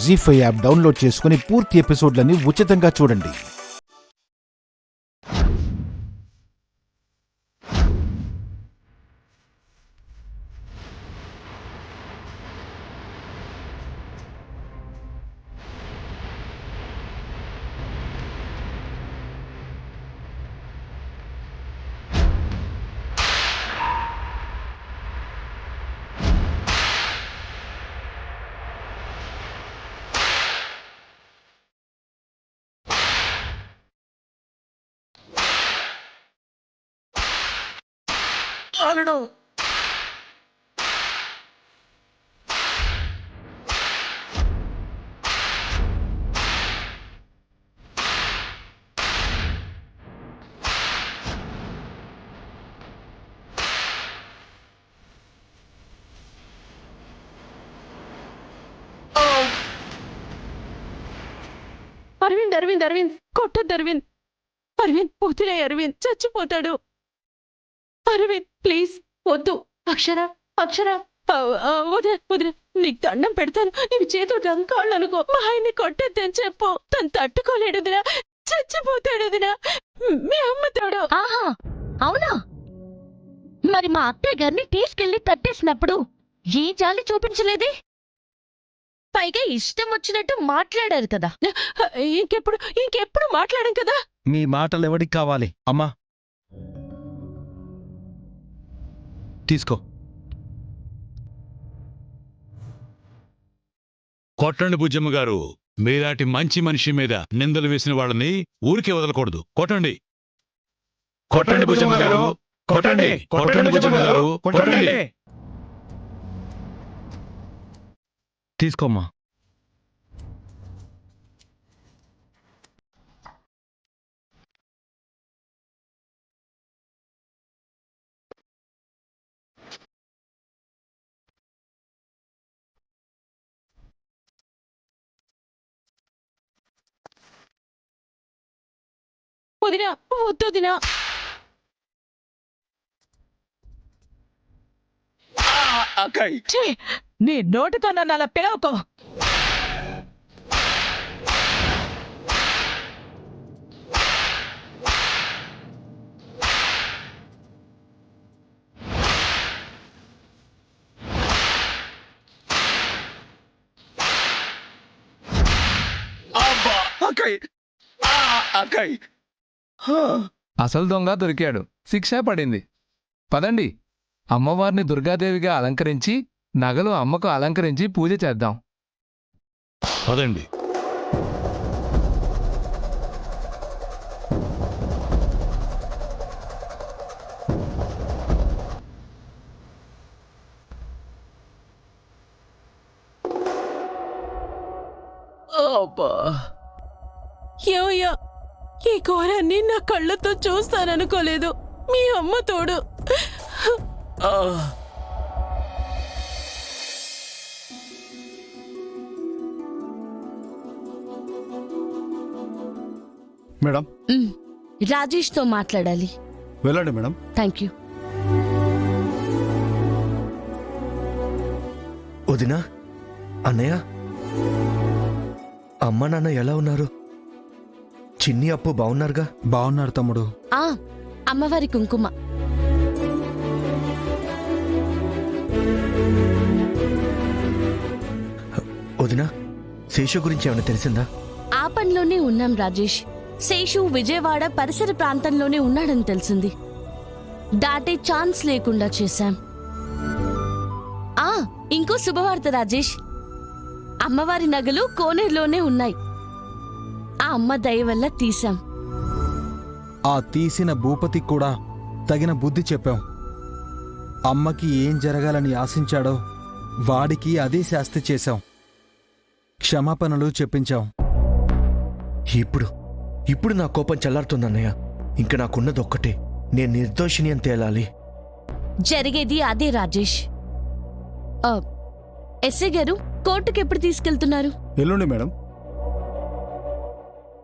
జీ5 app download చేసుకుని పూర్తి ఎపిసోడ్లని ఉచితంగా చూడండి. ఆగడం అరవింద్ అరవింద్ అరవింద్ కొట్టద్దు అరవింద్. అరవింద్ వదిలే అరవింద్, చచ్చిపోతాడు. అరవింద్ ప్లీజ్ వద్దు. అక్షర అక్షర వదిలే వదిలే, నీకు దండం పెడతాను. నీకు చేతులు కాదు కాళ్ళు అనుకో. మా ఆయన్ని కొట్టద్దని చెప్పు. తను తట్టుకోలేడు దినా, చచ్చిపోతాడు దినా. మీ అమ్మ తోడు. ఆహా అవునా? మరి మా అత్తయ్య గారిని తీసుకెళ్లి తట్టేసినప్పుడు ఏ జాలి చూపించలేదే? పైగా ఇష్టం వచ్చినట్టు మాట్లాడారు కదా. ఇంకెప్పుడు మాట్లాడాం కదా. మీ మాటలు ఎవడికి కావాలి? అమ్మా తీసుకో. కొట్టండి బుజ్జమ్మ గారు. మీలాంటి మంచి మనిషి మీద నిందలు వేసిన వాళ్ళని ఊరికే వదలకూడదు. కొట్టండి కొట్టండి బుజ్జమ్మ గారు, కొట్టండి కొట్టండి బుజ్జమ్మ గారు, కొట్టండి. తీసుకోమ్మా. వదినా వద్దు వదినా. ఛీ, నీ నోటితో నన్ను అలా పిలవకో. అసలు దొంగ దొరికాడు, శిక్ష పడింది. పదండి, అమ్మవారిని దుర్గాదేవిగా అలంకరించి నగలు అమ్మకు అలంకరించి పూజ చేద్దాం. పదండి. ఏమయ్యా, ఈ ఘోరాన్ని నా కళ్ళతో చూస్తాననుకోలేదు. మీ అమ్మ తోడు. మేడం రాజేష్ తో మాట్లాడాలి. వెళ్ళండి మేడం. Thank you. వదినా, అన్నయ్య, అమ్మ నాన్న ఎలా ఉన్నారు? చిన్ని అప్పు బాగున్నారుగా? బాగున్నారు తమ్ముడు. ఆ అమ్మవారి కుంకుమ. వదినా, శేషు గురించి ఏమైనా తెలిసిందా? ఆ పనిలోనే ఉన్నాం రాజేష్. శేషు విజయవాడ పరిసర ప్రాంతంలోనే ఉన్నాడని తెలిసింది. దాటే ఛాన్స్ లేకుండా చేశాం. ఇంకో శుభవార్త రాజేష్, అమ్మవారి నగలు కోనేరులోనే ఉన్నాయి. ఆ అమ్మ దయ వల్ల తీశాం. ఆ తీసిన భూపతికి కూడా తగిన బుద్ధి చెప్పాం. అమ్మకి ఏం జరగాలని ఆశించాడో వాడికి అదే శాస్తి చేశాం. క్షమాపణలు చెప్పించాం. ఇప్పుడు నా కోపం చల్లారుతుందన్నయ్య. ఇంక నాకున్నది ఒక్కటే, నేను నిర్దోషిని అని తేలాలి. జరిగేది అదే రాజేష్. ఎస్ఐ గారు, కోర్టుకు ఎప్పుడు తీసుకెళ్తున్నారు? ఎల్లుండి మేడం.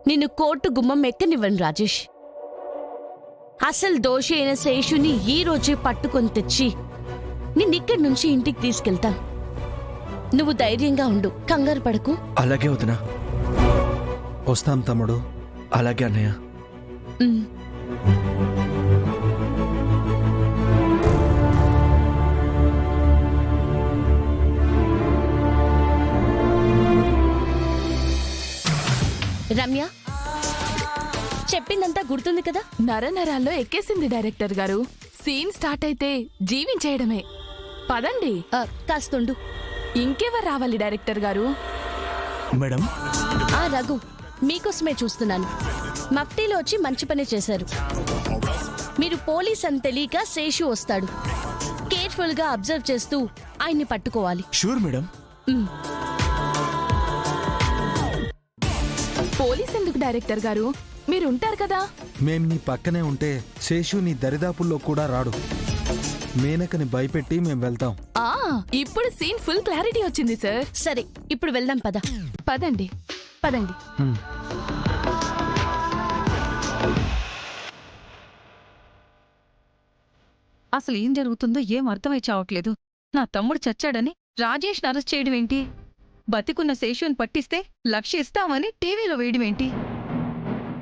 నిన్ను కోర్టు గుమ్మం ఎక్కనివ్వను రాజేష్. అసలు దోషి అయిన శేషుని ఈ రోజే పట్టుకొని తెచ్చి నిన్నిక్కడి నుంచి ఇంటికి తీసుకెళ్తా. నువ్వు ధైర్యంగా ఉండు, కంగారు పడకు. అలాగే వదినా. వస్తాం తమ్ముడు. అలాగే అన్నయ్య. ఉమ్. రమ్య, చెప్పిందంతా గుర్తుంది కదా? నరనరాల్లో ఎక్కేసింది డైరెక్టర్ గారు. సీన్ స్టార్ట్ అయితే జీవించేయడమే. పదండి. కాస్తుండు. ఇంకెవరు రావాలి డైరెక్టర్ గారు? మేడం, ఆ రఘు, మీకోసమే చూస్తున్నాను. మఫ్టీలో వచ్చి మంచి పని చేశారు. మీరు పోలీస్ అని తెలియక శేషు వస్తాడు. కేర్ఫుల్ గా అబ్జర్వ్ చేస్తూ ఆయన్ని పట్టుకోవాలి. Sure madam. ఉమ్. పోలీస్ ఎందుకు డైరెక్టర్ గారు? మీరుంటారు కదా. మేం నీ పక్కనే ఉంటే శేషు నీ దరిదాపుల్లో కూడా రాడు. మేనకని భయపెట్టి మేం వెళ్తాం. ఆ ఇప్పుడు సీన్ ఫుల్ క్లారిటీ వచ్చింది సార్. సరే, ఇప్పుడు వెళ్దాం పద. పదండి పదండి. హ్మ్. అసలు ఏం జరుగుతుందో ఏం అర్థమై చావట్లేదు. నా తమ్ముడు చచ్చాడని రాజేష్ అరెస్ట్ చేయడం ఏంటి? బతికున్న శేషుని పట్టిస్తే లక్ష ఇస్తామని టీవీలో వేయడమేంటి?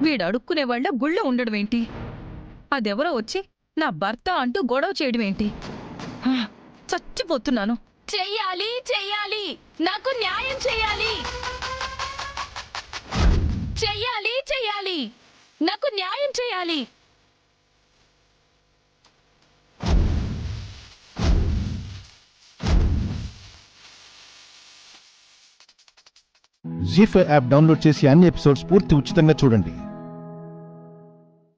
వీడు అడుక్కునే వాళ్ళ గుళ్ళో ఉండడమేంటి? అదెవరో వచ్చి నా భర్త అంటూ గొడవ చేయడమేంటి? చచ్చిపోతున్నాను. చెయ్యాలి చెయ్యాలి, నాకు న్యాయం చెయ్యాలి. చెయ్యాలి చెయ్యాలి, నాకు న్యాయం చెయ్యాలి. జీ5 యాప్ డౌన్లోడ్ చేసి అన్ని ఎపిసోడ్స్ పూర్తి ఉచితంగా చూడండి.